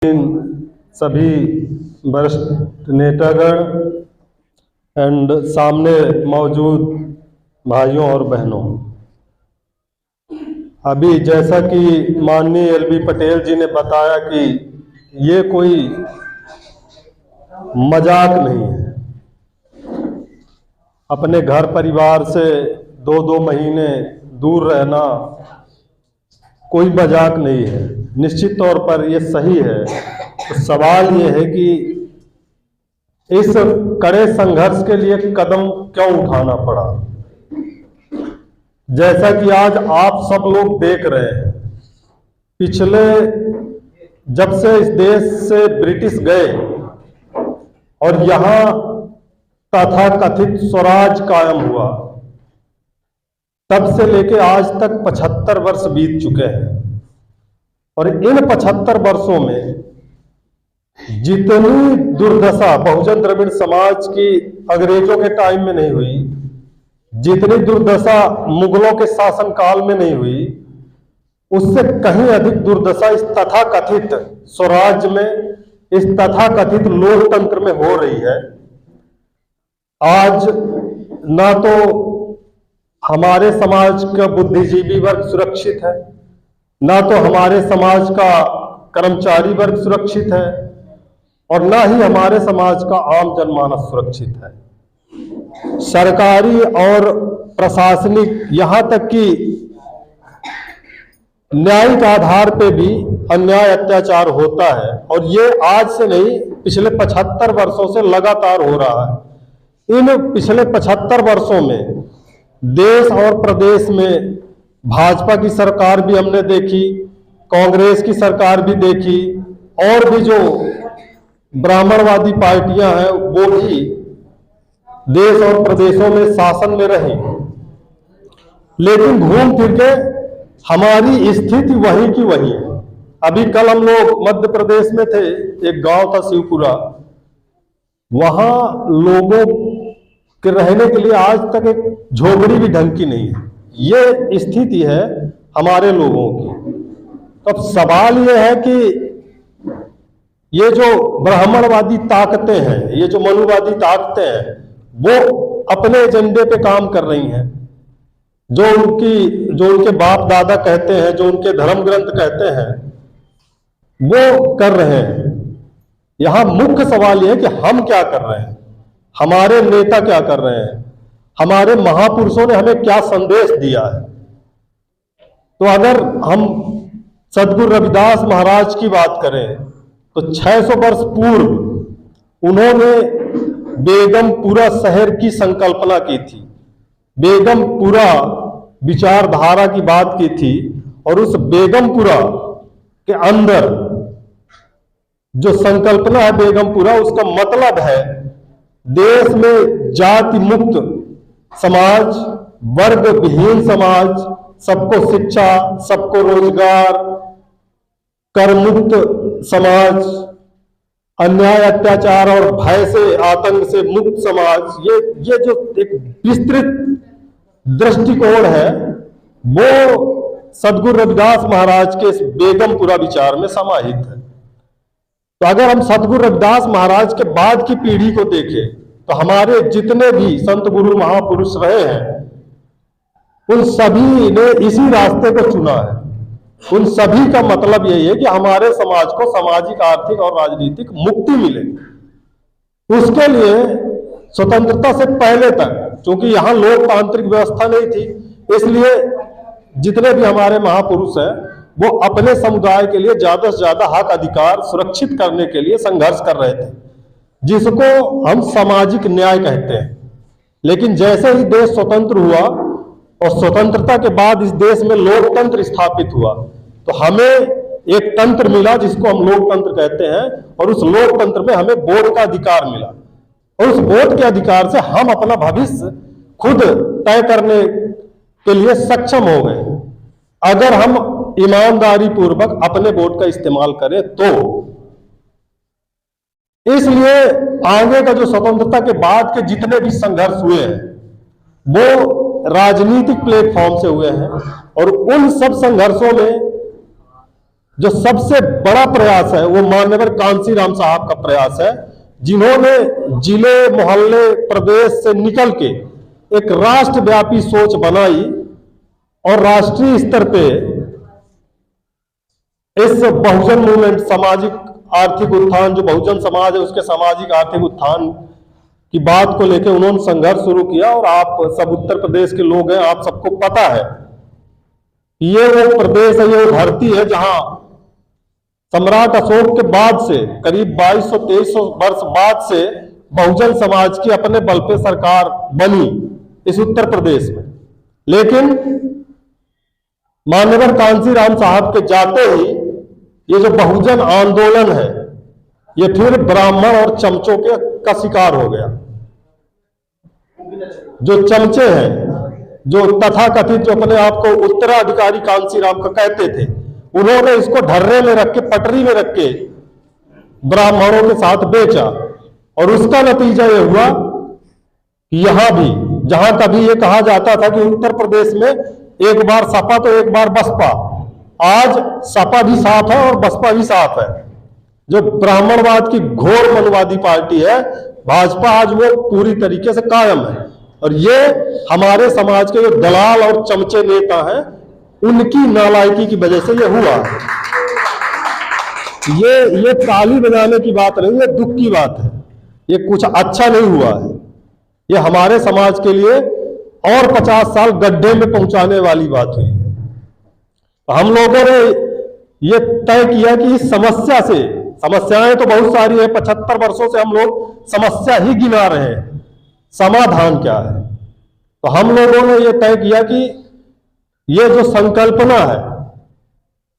सभी वरिष्ठ नेतागण एंड सामने मौजूद भाइयों और बहनों, अभी जैसा कि माननीय एलबी पटेल जी ने बताया कि ये कोई मजाक नहीं है। अपने घर परिवार से 2-2 महीने दूर रहना कोई मजाक नहीं है, निश्चित तौर पर ये सही है। तो सवाल ये है कि इस कड़े संघर्ष के लिए कदम क्यों उठाना पड़ा। जैसा कि आज आप सब लोग देख रहे हैं, पिछले जब से इस देश से ब्रिटिश गए और यहाँ तथाकथित स्वराज कायम हुआ, तब से लेके आज तक 75 वर्ष बीत चुके हैं। और इन 75 वर्षों में जितनी दुर्दशा बहुजन द्रविड़ समाज की अंग्रेजों के टाइम में नहीं हुई, जितनी दुर्दशा मुगलों के शासनकाल में नहीं हुई, उससे कहीं अधिक दुर्दशा इस तथाकथित स्वराज में, इस तथाकथित लोकतंत्र में हो रही है। आज ना तो हमारे समाज का बुद्धिजीवी वर्ग सुरक्षित है, ना तो हमारे समाज का कर्मचारी वर्ग सुरक्षित है, और ना ही हमारे समाज का आम जनमानस सुरक्षित है। सरकारी और प्रशासनिक, यहाँ तक कि न्यायिक आधार पे भी अन्याय अत्याचार होता है, और ये आज से नहीं, पिछले 75 वर्षों से लगातार हो रहा है। इन पिछले 75 वर्षों में देश और प्रदेश में भाजपा की सरकार भी हमने देखी, कांग्रेस की सरकार भी देखी, और भी जो ब्राह्मणवादी पार्टियां हैं वो भी देश और प्रदेशों में शासन में रही, लेकिन घूम फिर के हमारी स्थिति वही की वही है। अभी कल हम लोग मध्य प्रदेश में थे, एक गांव था शिवपुरा, वहां लोगों के रहने के लिए आज तक एक झोपड़ी भी ढंग की नहीं है। ये स्थिति है हमारे लोगों की। तो अब सवाल ये है कि ये जो ब्राह्मणवादी ताकतें हैं, ये जो मनुवादी ताकतें हैं, वो अपने एजेंडे पे काम कर रही हैं। जो उनके बाप दादा कहते हैं, जो उनके धर्म ग्रंथ कहते हैं, वो कर रहे हैं। यहां मुख्य सवाल यह है कि हम क्या कर रहे हैं, हमारे नेता क्या कर रहे हैं, हमारे महापुरुषों ने हमें क्या संदेश दिया है। तो अगर हम सदगुरु रविदास महाराज की बात करें तो 600 वर्ष पूर्व उन्होंने बेगमपुरा शहर की संकल्पना की थी, बेगमपुरा विचारधारा की बात की थी, और उस बेगमपुरा के अंदर जो संकल्पना है बेगमपुरा, उसका मतलब है देश में जाति मुक्त समाज, वर्ग विहीन समाज, सबको शिक्षा, सबको रोजगार, कर मुक्त समाज, अन्याय अत्याचार और भय से, आतंक से मुक्त समाज। ये जो एक विस्तृत दृष्टिकोण है वो सदगुरु रविदास महाराज के इस बेगमपुरा विचार में समाहित है। तो अगर हम सदगुरु रविदास महाराज के बाद की पीढ़ी को देखें तो हमारे जितने भी संत गुरु महापुरुष रहे हैं, उन सभी ने इसी रास्ते को चुना है। उन सभी का मतलब यही है कि हमारे समाज को सामाजिक, आर्थिक और राजनीतिक मुक्ति मिले। उसके लिए स्वतंत्रता से पहले तक, क्योंकि यहाँ लोकतांत्रिक व्यवस्था नहीं थी, इसलिए जितने भी हमारे महापुरुष हैं वो अपने समुदाय के लिए ज्यादा से ज्यादा हक अधिकार सुरक्षित करने के लिए संघर्ष कर रहे थे, जिसको हम सामाजिक न्याय कहते हैं। लेकिन जैसे ही देश स्वतंत्र हुआ और स्वतंत्रता के बाद इस देश में लोकतंत्र स्थापित हुआ, तो हमें एक तंत्र मिला जिसको हम लोकतंत्र कहते हैं, और उस लोकतंत्र में हमें वोट का अधिकार मिला, और उस वोट के अधिकार से हम अपना भविष्य खुद तय करने के लिए सक्षम हो गए, अगर हम ईमानदारी पूर्वक अपने वोट का इस्तेमाल करें तो। इसलिए आगे का जो स्वतंत्रता के बाद के जितने भी संघर्ष हुए हैं वो राजनीतिक प्लेटफॉर्म से हुए हैं, और उन सब संघर्षों में जो सबसे बड़ा प्रयास है वो मान्यवर कांसीराम साहब का प्रयास है, जिन्होंने जिले मोहल्ले प्रदेश से निकल के एक राष्ट्रव्यापी सोच बनाई और राष्ट्रीय स्तर पे इस बहुजन मूवमेंट, सामाजिक आर्थिक उत्थान, जो बहुजन समाज है उसके सामाजिक आर्थिक उत्थान की बात को लेकर उन्होंने संघर्ष शुरू किया। और आप सब उत्तर प्रदेश के लोग हैं, आप सबको पता है ये वो प्रदेश है, ये वो धरती है जहां सम्राट अशोक के बाद से करीब 2200-2300 वर्ष बाद से बहुजन समाज की अपने बल पे सरकार बनी इस उत्तर प्रदेश में। लेकिन मान्यवर कांसीराम साहब के जाते ही ये जो बहुजन आंदोलन है ये फिर ब्राह्मण और चमचों का शिकार हो गया। जो चमचे हैं, जो तथाकथित, जो अपने आप को उत्तराधिकारी कांसीराम का कहते थे, उन्होंने इसको ढर्रे में रख के, पटरी में रख के ब्राह्मणों के साथ बेचा। और उसका नतीजा ये हुआ कि यहां भी, जहां कभी ये कहा जाता था कि उत्तर प्रदेश में एक बार सपा तो एक बार बसपा, आज सपा भी साफ है और बसपा भी साफ है। जो ब्राह्मणवाद की घोर मनवादी पार्टी है भाजपा, आज वो पूरी तरीके से कायम है। और ये हमारे समाज के जो दलाल और चमचे नेता हैं उनकी नालायकी की वजह से ये हुआ। ये ताली बजाने की बात नहीं, ये दुख की बात है। ये कुछ अच्छा नहीं हुआ है, ये हमारे समाज के लिए और 50 साल गड्ढे में पहुंचाने वाली बात हुई है। हम लोगों ने ये तय किया कि इस समस्या से, समस्याएं तो बहुत सारी है, 75 वर्षों से हम लोग समस्या ही गिना रहे हैं, समाधान क्या है। तो हम लोगों ने ये तय किया कि ये जो संकल्पना है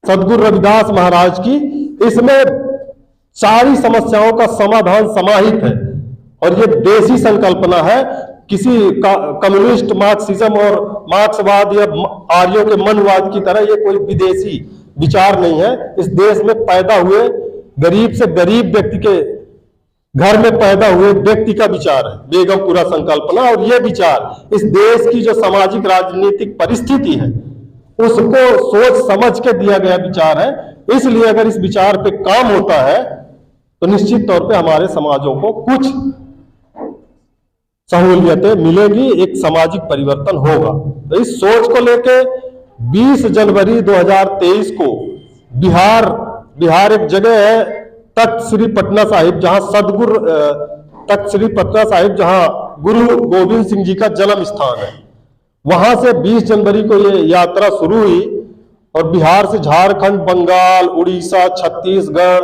सदगुरु रविदास महाराज की, इसमें सारी समस्याओं का समाधान समाहित है। और ये देसी संकल्पना है, किसी कम्युनिस्ट, मार्क्सिज्म और मार्क्सवाद या आर्यों के मनवाद की तरह ये कोई विदेशी विचार नहीं है। इस देश में पैदा हुए गरीब से गरीब व्यक्ति के घर में पैदा हुए व्यक्ति का विचार है बेगमपुरा संकल्पना। और ये विचार इस देश की जो सामाजिक राजनीतिक परिस्थिति है उसको सोच समझ के दिया गया विचार है। इसलिए अगर इस विचार पे काम होता है तो निश्चित तौर पे हमारे समाजों को कुछ सहूलियतें मिलेंगी, एक सामाजिक परिवर्तन होगा। तो इस सोच को लेके 20 जनवरी 2023 को बिहार एक जगह है तख्त श्री पटना साहिब, जहां तख्त श्री पटना साहिब जहां गुरु गोविंद सिंह जी का जन्म स्थान है, वहां से 20 जनवरी को ये यात्रा शुरू हुई। और बिहार से झारखंड, बंगाल, उड़ीसा, छत्तीसगढ़,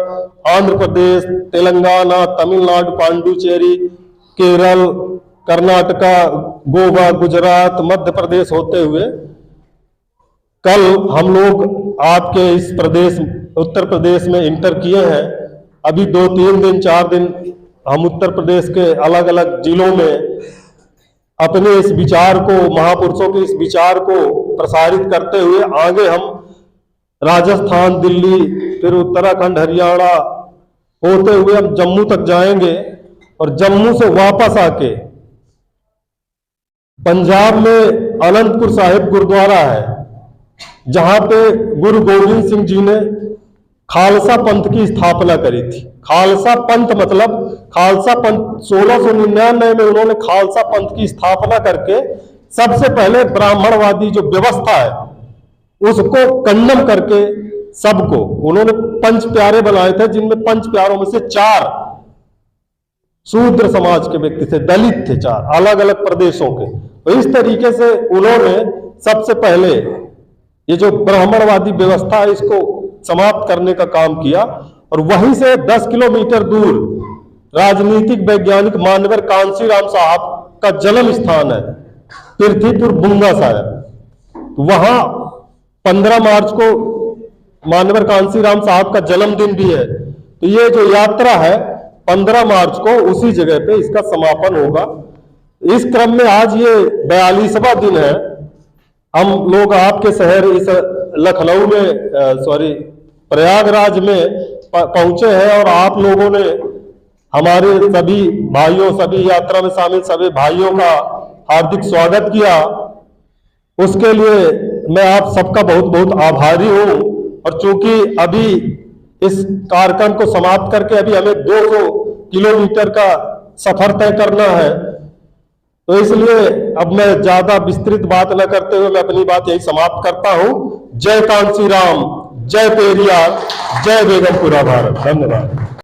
आंध्र प्रदेश, तेलंगाना, तमिलनाडु, पांडुचेरी, केरल, कर्नाटका, गोवा, गुजरात, मध्य प्रदेश होते हुए कल हम लोग आपके इस प्रदेश, उत्तर प्रदेश में इंटर किए हैं। अभी 2-3 दिन 4 दिन हम उत्तर प्रदेश के अलग अलग जिलों में अपने इस विचार को, महापुरुषों के इस विचार को प्रसारित करते हुए आगे हम राजस्थान, दिल्ली, फिर उत्तराखंड, हरियाणा होते हुए हम जम्मू तक जाएंगे। और जम्मू से वापस आके पंजाब में अनंतपुर साहिब गुरुद्वारा है, जहां पे गुरु गोविंद सिंह जी ने खालसा पंथ की स्थापना करी थी। खालसा पंथ मतलब, खालसा पंथ 1699 में उन्होंने खालसा पंथ की स्थापना करके सबसे पहले ब्राह्मणवादी जो व्यवस्था है उसको खंडन करके सबको उन्होंने 5 प्यारे बनाए थे, जिनमें 5 प्यारों में से 4 शूद्र समाज के व्यक्ति थे, दलित थे, 4 अलग अलग प्रदेशों के। तो इस तरीके से उन्होंने सबसे पहले ये जो ब्राह्मणवादी व्यवस्था है इसको समाप्त करने का काम किया। और वहीं से 10 किलोमीटर दूर राजनीतिक वैज्ञानिक मान्यवर कांसीराम साहब का जन्म स्थान है, पृथ्वीपुर बुंगा साहब। वहां 15 मार्च को मान्यवर कांसीराम साहब का जन्मदिन भी है। तो ये जो यात्रा है 15 मार्च को उसी जगह पे इसका समापन होगा। इस क्रम में आज ये 42वां दिन है। हम लोग आपके शहर इस लखनऊ में प्रयागराज में पहुंचे हैं और आप लोगों ने हमारे सभी भाइयों, सभी यात्रा में शामिल सभी भाइयों का हार्दिक स्वागत किया। उसके लिए मैं आप सबका बहुत बहुत आभारी हूं। और चूंकि अभी इस कार्यक्रम को समाप्त करके अभी हमें 200 किलोमीटर का सफर तय करना है, तो इसलिए अब मैं ज्यादा विस्तृत बात न करते हुए मैं अपनी बात यही समाप्त करता हूं। जय कांसी राम, जय पेरियार, जय बेगमपुरा भारत। धन्यवाद।